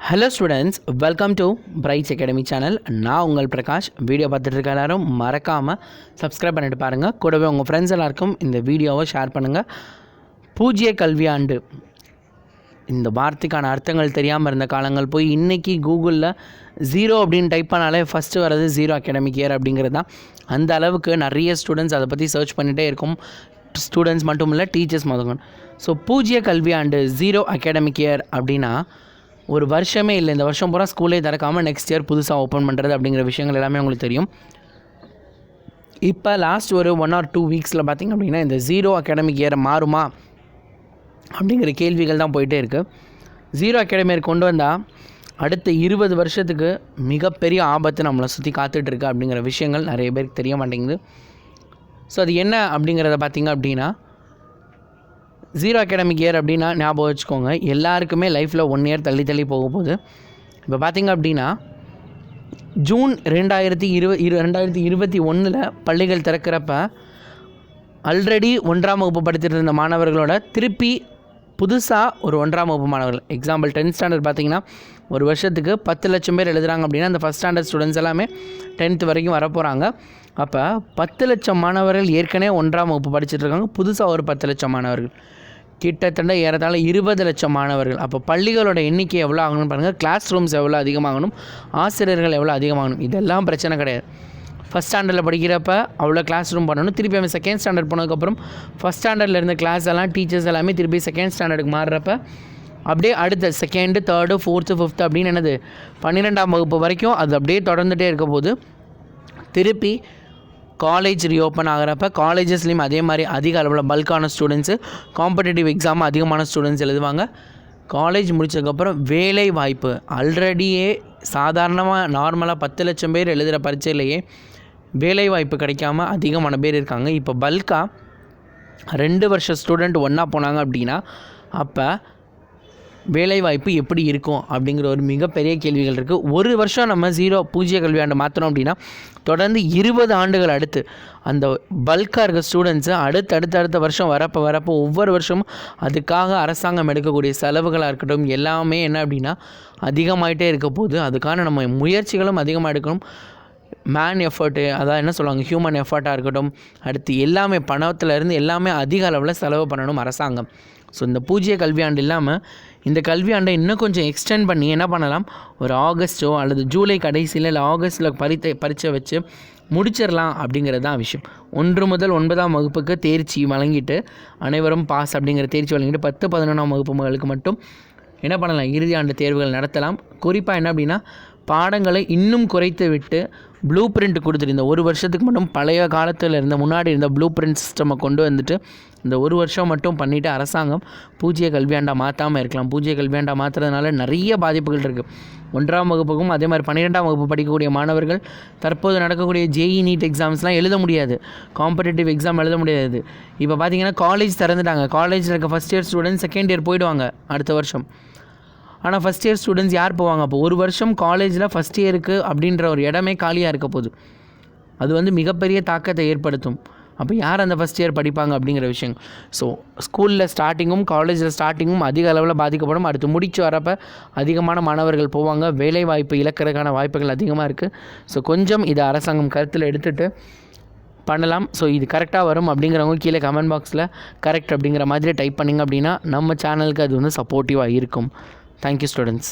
Hello students, welcome to brides academy channel. நான் உங்கள் Prakash. Video பார்த்துட்டு இருக்க எல்லாரும் மறக்காமல் சப்ஸ்கிரைப் பண்ணிட்டு பாருங்கள். கூடவே உங்கள் ஃப்ரெண்ட்ஸ் எல்லாருக்கும் இந்த வீடியோவை ஷேர் பண்ணுங்கள். பூஜ்ய கல்வியாண்டு இந்த வார்த்தைக்கான அர்த்தங்கள் தெரியாமல் இருந்த காலங்கள் போய் இன்றைக்கி கூகுளில் ஜீரோ அப்படின்னு டைப் பண்ணாலே ஃபஸ்ட்டு வர்றது ஜீரோ அகாடமிக் இயர் அப்படிங்கிறது தான். அந்த அளவுக்கு நிறைய ஸ்டூடெண்ட்ஸ் அதை பற்றி சர்ச் பண்ணிகிட்டே இருக்கும். ஸ்டூடெண்ட்ஸ் மட்டும் இல்லை, டீச்சர்ஸ் முதற்கொண்டு. ஸோ பூஜ்ய கல்வியாண்டு ஜீரோ அகாடமிக் இயர் அப்படின்னா ஒரு வருஷமே இல்லை. இந்த வருஷம் பூரா ஸ்கூலே திறக்காமல் நெக்ஸ்ட் இயர் புதுசாக ஓப்பன் பண்ணுறது அப்படிங்கிற விஷயங்கள் எல்லாமே உங்களுக்கு தெரியும். இப்போ லாஸ்ட் ஒரு 1 or 2 வீக்ஸில் பார்த்திங்க அப்படின்னா இந்த ஜீரோ அகாடமிக் இயரை மாறுமா அப்படிங்கிற கேள்விகள் தான் போயிட்டே இருக்குது. ஜீரோ அகாடமி இயர் கொண்டு வந்தால் அடுத்த 20 வருஷத்துக்கு மிகப்பெரிய ஆபத்து நம்மளை சுற்றி காத்துட்ருக்கு அப்படிங்கிற விஷயங்கள் நிறைய பேருக்கு தெரிய மாட்டேங்குது. ஸோ அது என்ன அப்படிங்கிறத பார்த்திங்க அப்படின்னா, ஜீரோ அகாடமிக் இயர் அப்படின்னா ஞாபகம் வச்சுக்கோங்க, எல்லாருக்குமே லைஃப்பில் 1 இயர் தள்ளி போக போகுது. இப்போ பார்த்திங்க அப்படின்னா ஜூன் 2021 பள்ளிகள் திறக்கிறப்ப ஆல்ரெடி 1ஆம் வகுப்பு படித்துட்டு இருந்த மாணவர்களோட திருப்பி புதுசாக ஒரு 1ஆம் வகுப்பு மாணவர்கள், எக்ஸாம்பிள் 10th ஸ்டாண்டர்ட் பார்த்திங்கன்னா ஒரு வருஷத்துக்கு 10 லட்சம் பேர் எழுதுகிறாங்க அப்படின்னா அந்த ஃபஸ்ட் ஸ்டாண்டர்ட் ஸ்டூடெண்ட்ஸ் எல்லாமே 10th வரைக்கும் வரப்போகிறாங்க. அப்போ 10 லட்சம் மாணவர்கள் ஏற்கனவே 1ஆம் வகுப்பு படிச்சுட்ருக்காங்க. புதுசாக ஒரு 10 லட்சம் மாணவர்கள், கிட்டத்தட்ட ஏறத்தாழ 20 லட்சம் மாணவர்கள். அப்போ பள்ளிகளோட எண்ணிக்கை எவ்வளோ ஆகணும்னு பாருங்கள். கிளாஸ் ரூம்ஸ் எவ்வளோ அதிகமாகணும், ஆசிரியர்கள் எவ்வளோ அதிகமாகணும். இதெல்லாம் பிரச்சனை கிடையாது. ஃபஸ்ட் ஸ்டாண்டர்டில் படிக்கிறப்ப அவ்வளோ கிளாஸ் ரூம் பண்ணணும். திருப்பி அவன் செகண்ட் ஸ்டாண்டர்ட் போனதுக்கப்புறம் ஃபஸ்ட் ஸ்டாண்டர்டில் இருந்த கிளாஸ் எல்லாம் டீச்சர்ஸ் எல்லாமே திருப்பி செகண்ட் ஸ்டாண்டர்டுக்கு மாறுறப்ப அப்படியே அடுத்த 2nd, 3rd, 4th, 5th அப்படின்னு என்னது 12ஆம் வகுப்பு வரைக்கும் அது அப்படியே தொடர்ந்துகிட்டே இருக்க போது. திருப்பி காலேஜ் ரீஓப்பன் ஆகிறப்ப காலேஜஸ்லேயும் அதே மாதிரி அதிக அளவில் பல்கான ஸ்டூடெண்ட்ஸு காம்படிட்டிவ் எக்ஸாம் அதிகமான ஸ்டூடெண்ட்ஸ் எழுதுவாங்க. காலேஜ் முடித்ததுக்கப்புறம் வேலை வாய்ப்பு ஆல்ரெடியே சாதாரணமாக நார்மலாக 10 லட்சம் பேர் எழுதுகிற பரீட்சையிலேயே வேலை வாய்ப்பு கிடைக்காம அதிகமான பேர் இருக்காங்க. இப்போ பல்காக 2 வருஷ ஸ்டூடெண்ட் ஒன்றா போனாங்க அப்படின்னா அப்போ வேலைவாய்ப்பு எப்படி இருக்கும் அப்படிங்கிற ஒரு மிகப்பெரிய கேள்விகள் இருக்குது. ஒரு வருஷம் நம்ம பூஜ்ய கல்வியாண்டு மாற்றணும் அப்படின்னா தொடர்ந்து 20 ஆண்டுகள் அடுத்து அந்த பல்காக இருக்க ஸ்டூடெண்ட்ஸு அடுத்த வருஷம் வரப்போ ஒவ்வொரு வருஷமும் அதுக்காக அரசாங்கம் எடுக்கக்கூடிய செலவுகளாக இருக்கட்டும் எல்லாமே என்ன அப்படின்னா அதிகமாகிட்டே இருக்க போது. அதுக்கான நம்ம முயற்சிகளும் அதிகமாக எடுக்கணும். மேன் எஃபர்ட்டு, அதான் என்ன சொல்லுவாங்க, ஹியூமன் எஃபர்ட்டாக இருக்கட்டும், அடுத்து எல்லாமே பணத்திலேருந்து எல்லாமே அதிக அளவில் செலவு பண்ணணும் அரசாங்கம். ஸோ இந்த பூஜ்ய கல்வியாண்டு இல்லாமல் இந்த கல்வியாண்டை இன்னும் கொஞ்சம் எக்ஸ்டெண்ட் பண்ணி என்ன பண்ணலாம், ஒரு ஆகஸ்ட்டோ அல்லது ஜூலை கடைசியில் இல்லை ஆகஸ்ட்டில் பரீட்சை வச்சு முடிச்சிடலாம் அப்படிங்கிறது தான் விஷயம். 1 முதல் 9ஆம் வகுப்புக்கு தேர்ச்சி வழங்கிட்டு அனைவரும் பாஸ் அப்படிங்கிற தேர்ச்சி வழங்கிட்டு 10, 11ஆம் வகுப்புகளுக்கு மட்டும் என்ன பண்ணலாம், இறுதி ஆண்டு தேர்வுகள் நடத்தலாம். குறிப்பாக என்ன அப்படின்னா பாடங்களை இன்னும் குறைத்து விட்டு ப்ளூ பிரிண்ட் கொடுத்துட்டு இந்த ஒரு வருஷத்துக்கு மட்டும் பழைய காலத்தில் இருந்த முன்னாடி இருந்த ப்ளூ பிரிண்ட் சிஸ்டமை கொண்டு வந்துட்டு இந்த ஒரு வருஷம் மட்டும் பண்ணிவிட்டு அரசாங்கம் பூஜ்ய கல்வியாண்டா மாற்றாமல் இருக்கலாம். பூஜ்ய கல்வியாண்டா மாற்றுறதுனால நிறைய பாதிப்புகள் இருக்குது. 1ஆம் வகுப்புக்கும் அதே மாதிரி 12ஆம் வகுப்பு படிக்கக்கூடிய மாணவர்கள் தற்போது நடக்கக்கூடிய JEE நீட் எக்ஸாம்ஸ்லாம் எழுத முடியாது, காம்படிட்டிவ் எக்ஸாம் எழுத முடியாது. இப்போ பார்த்திங்கன்னா காலேஜ் திறந்துட்டாங்க. காலேஜில் இருக்க first year students second year போயிடுவாங்க அடுத்த வருஷம். ஆனால் ஃபஸ்ட் இயர் ஸ்டூடெண்ட்ஸ் யார் போவாங்க? அப்போ ஒரு வருஷம் காலேஜில் ஃபஸ்ட் இயருக்கு அப்படின்ற ஒரு இடமே காலியாக இருக்க போகுது. அது மிகப்பெரிய தாக்கத்தை ஏற்படுத்தும். அப்போ யார் அந்த ஃபஸ்ட் இயர் படிப்பாங்க அப்படிங்கிற விஷயம். ஸோ ஸ்கூலில் ஸ்டார்டிங்கும் காலேஜில் ஸ்டார்டிங்கும் அதிக அளவில் பாதிக்கப்படும். அடுத்து முடிச்சு வரப்போ அதிகமான மாணவர்கள் போவாங்க. வேலை வாய்ப்பு இழக்கிறதுக்கான வாய்ப்புகள் அதிகமாக இருக்குது. ஸோ கொஞ்சம் இதை அரசாங்கம் கருத்தில் எடுத்துகிட்டு பண்ணலாம். ஸோ இது கரெக்டாக வரும் அப்படிங்கிறவங்க கீழே கமெண்ட் பாக்ஸில் கரெக்ட் அப்படிங்கிற மாதிரி டைப் பண்ணிங்க அப்படின்னா நம்ம சேனலுக்கு அது சப்போர்ட்டிவாக இருக்கும். Thank you students.